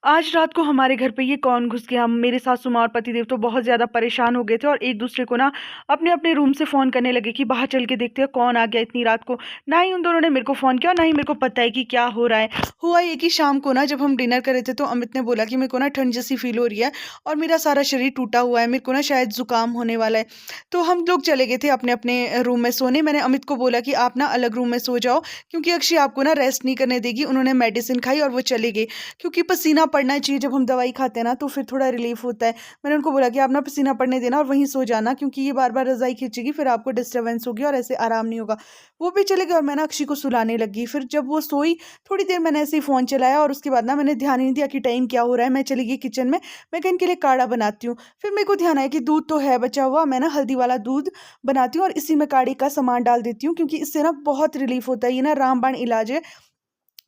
आज रात को हमारे घर पे ये कौन घुस गया। मेरे सासू माँ और पतिदेव तो बहुत ज़्यादा परेशान हो गए थे और एक दूसरे को ना अपने अपने रूम से फ़ोन करने लगे कि बाहर चल के देखते हैं कौन आ गया इतनी रात को। ना ही उन दोनों ने मेरे को फ़ोन किया, ना ही मेरे को पता है कि क्या हो रहा है। हुआ ये कि शाम को ना जब हम डिनर कर रहे थे तो अमित ने बोला कि मेरे को ना ठंड जैसी फील हो रही है और मेरा सारा शरीर टूटा हुआ है, मेरे को ना शायद ज़ुकाम होने वाला है। तो हम लोग चले गए थे अपने अपने रूम में सोने। मैंने अमित को बोला कि आप ना अलग रूम में सो जाओ क्योंकि अक्षय आपको ना रेस्ट नहीं करने देगी। उन्होंने मेडिसिन खाई और वो चले गए क्योंकि पसीना पड़ना चाहिए जब हम दवाई खाते हैं ना, तो फिर थोड़ा रिलीफ होता है। मैंने उनको बोला कि आप ना पसीना पड़ने देना और वहीं सो जाना क्योंकि ये बार बार रजाई खींचेगी, फिर आपको डिस्टर्बेंस होगी और ऐसे आराम नहीं होगा। वो भी चले गए और मैं ना अक्षय को सुलाने लगी। फिर जब वो सोई थोड़ी देर मैंने ऐसे ही फ़ोन चलाया और उसके बाद ना मैंने ध्यान ही नहीं दिया कि टाइम क्या हो रहा है। मैं चली गई किचन में, मैं कहा इनके लिए काढ़ा बनाती हूँ। फिर मेरे को ध्यान आया कि दूध तो है बचा हुआ, मैं ना हल्दी वाला दूध बनाती हूँ और इसी में काढ़े का सामान डाल देती हूँ क्योंकि इससे ना बहुत रिलीफ होता है। ये ना रामबाण इलाज है।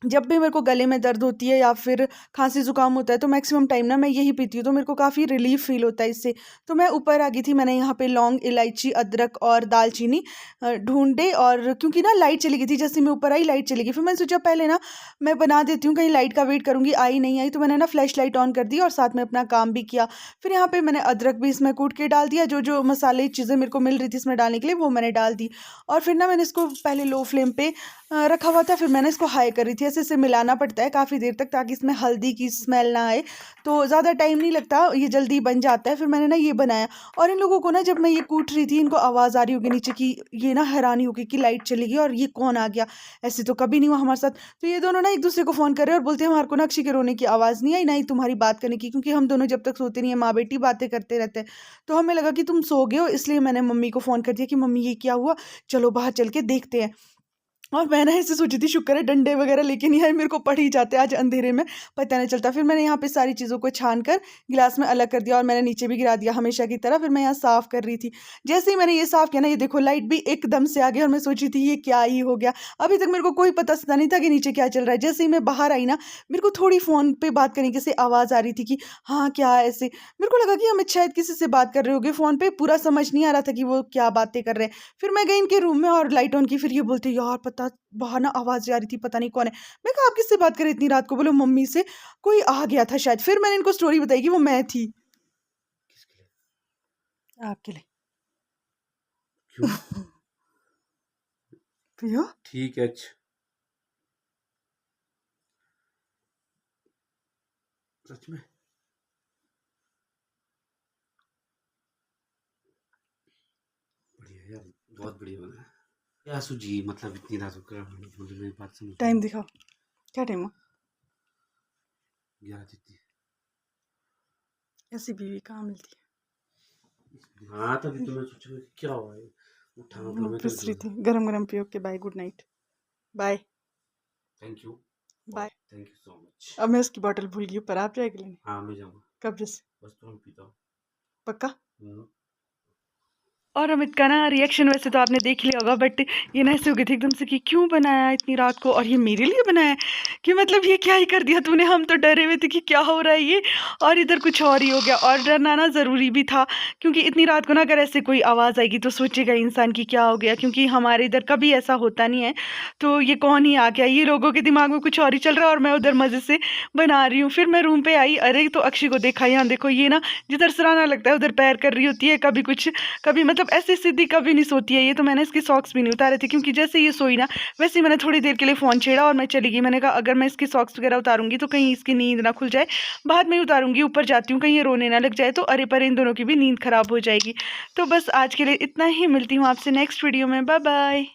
जब भी मेरे को गले में दर्द होती है या फिर खांसी ज़ुकाम होता है तो मैक्सिमम टाइम ना मैं यही पीती हूँ, तो मेरे को काफ़ी रिलीफ फ़ील होता है इससे। तो मैं ऊपर आ गई थी, मैंने यहाँ पे लौंग, इलायची, अदरक और दालचीनी ढूँढे और क्योंकि ना लाइट चली गई थी, जैसे मैं ऊपर आई लाइट चली गई। फिर मैंने सोचा पहले ना मैं बना देती हूँ, कहीं लाइट का वेट करूँगी, आई नहीं आई, तो मैंने ना फ्लैश लाइट ऑन कर दी और साथ में अपना काम भी किया। फिर यहाँ पे मैंने अदरक भी इसमें कूट के डाल दिया, जो जो मसाले चीज़ें मेरे को मिल रही थी इसमें डालने के लिए वो मैंने डाल दी। और फिर ना मैंने इसको पहले लो फ्लेम पे रखा हुआ था, फिर मैंने इसको हाई कर रही थी। ऐसे ऐसे मिलाना पड़ता है काफ़ी देर तक ताकि इसमें हल्दी की स्मेल ना आए, तो ज़्यादा टाइम नहीं लगता, ये जल्दी बन जाता है। फिर मैंने ना ये बनाया और इन लोगों को ना जब मैं ये कूट रही थी इनको आवाज़ आ रही होगी नीचे की, ये ना हैरानी होगी कि लाइट चली गई और ये कौन आ गया, ऐसे तो कभी नहीं हुआ हमारे साथ। तो ये दोनों ना एक दूसरे को फ़ोन कर रहे हैं और बोलते हैं हमारे को ना अक्षय के रोने की आवाज़ नहीं आई, ना ही तुम्हारी बात करने की, क्योंकि हम दोनों जब तक सोते नहीं है माँ बेटी बातें करते रहते हैं। तो हमें लगा कि तुम सो गए हो, इसलिए मैंने मम्मी को फ़ोन कर दिया कि मम्मी ये क्या हुआ, चलो बाहर चल के देखते हैं। और मैं ना ऐसे सोची थी शुक्र है डंडे वगैरह लेके नहीं आए, मेरे को पड़ ही जाते आज अंधेरे में, पता नहीं चलता। फिर मैंने यहाँ पे सारी चीज़ों को छान कर गिलास में अलग कर दिया और मैंने नीचे भी गिरा दिया हमेशा की तरह। फिर मैं यहाँ साफ़ कर रही थी, जैसे ही मैंने ये साफ़ किया ना ये देखो लाइट भी एकदम से आ गई और मैं सोची थी ये क्या ही हो गया। अभी तक मेरे को कोई पता सता नहीं था कि नीचे क्या चल रहा है। जैसे ही मैं बाहर आई ना मेरे को थोड़ी फ़ोन पे बात करने की से आवाज़ आ रही थी कि हाँ क्या है, ऐसे मेरे को लगा कि अमित शायद किसी से बात कर रहे होगे फ़ोन पे, पूरा समझ नहीं आ रहा था कि वो क्या बातें कर रहे हैं। फिर मैं गई इनके रूम में और लाइट ऑन की, फिर ये बोलते यार पता बाहर ना आवाज़ आ रही थी, पता नहीं कौन है। मैं कहा आप किससे बात कर रहे इतनी रात को? बोलो मम्मी से, कोई आ गया था शायद। फिर मैंने इनको स्टोरी बताई कि वो मैं थी। किसके लिए? आपके लिए। क्यों? पियो। ठीक है अच्छा। सच में बढ़िया यार, बहुत बढ़िया बना है। क्या सूझी मतलब इतनी रात को मतलब मेरी बात समझ टाइम दिखाओ, क्या टाइम हो? 11 जितनी। ऐसी बीवी कहाँ मिलती हाँ तभी तो मैं सोचा कि क्या हुआ है, उठा है। मतलब मैं तो पिस रही थी, गरम गरम पियो के। Bye, good night, bye thank you bye. Thank you so much. अब मैं उसकी बॉटल भूल गई, ऊपर आप जाएगी लेने? हाँ मैं जाऊँगा, कब जैसे? बस तुरंत पीता हूँ। पक्का? हम्म। और अमित का ना रिएक्शन वैसे तो आपने देख लिया होगा, बट ये ना ऐसे हो गई थी एकदम से कि क्यों बनाया इतनी रात को और ये मेरे लिए बनाया है, कि मतलब ये क्या ही कर दिया तूने। हम तो डरे हुए थे कि क्या हो रहा है ये, और इधर कुछ और ही हो गया। और डरना ना ज़रूरी भी था क्योंकि इतनी रात को ना अगर ऐसे कोई आवाज़ आएगी तो सोचेगा इंसान कि क्या हो गया, क्योंकि हमारे इधर कभी ऐसा होता नहीं है। तो ये कौन ही आ गया, ये लोगों के दिमाग में कुछ और ही चल रहा है और मैं उधर मज़े से बना रही हूँ। फिर मैं रूम पे आई, अरे तो अक्षय को देखा, यहाँ देखो ये ना जिधर सराहना लगता है उधर पैर कर रही होती है, कभी कुछ कभी मतलब ऐसे सीधी कभी नहीं सोती है ये। तो मैंने इसकी सॉक्स भी नहीं उतारे थे क्योंकि जैसे ये सोई ना वैसे ही मैंने थोड़ी देर के लिए फ़ोन छेड़ा और मैं चली गई। मैंने कहा अगर मैं इसकी सॉक्स वगैरह उतारूंगी तो कहीं इसकी नींद ना खुल जाए, बाद में ही उतारूंगी, ऊपर जाती हूँ कहीं ये रोने ना लग जाए तो अरे पर इन दोनों की भी नींद खराब हो जाएगी। तो बस आज के लिए इतना ही, मिलती हूँ आपसे नेक्स्ट वीडियो में, बाय बाय।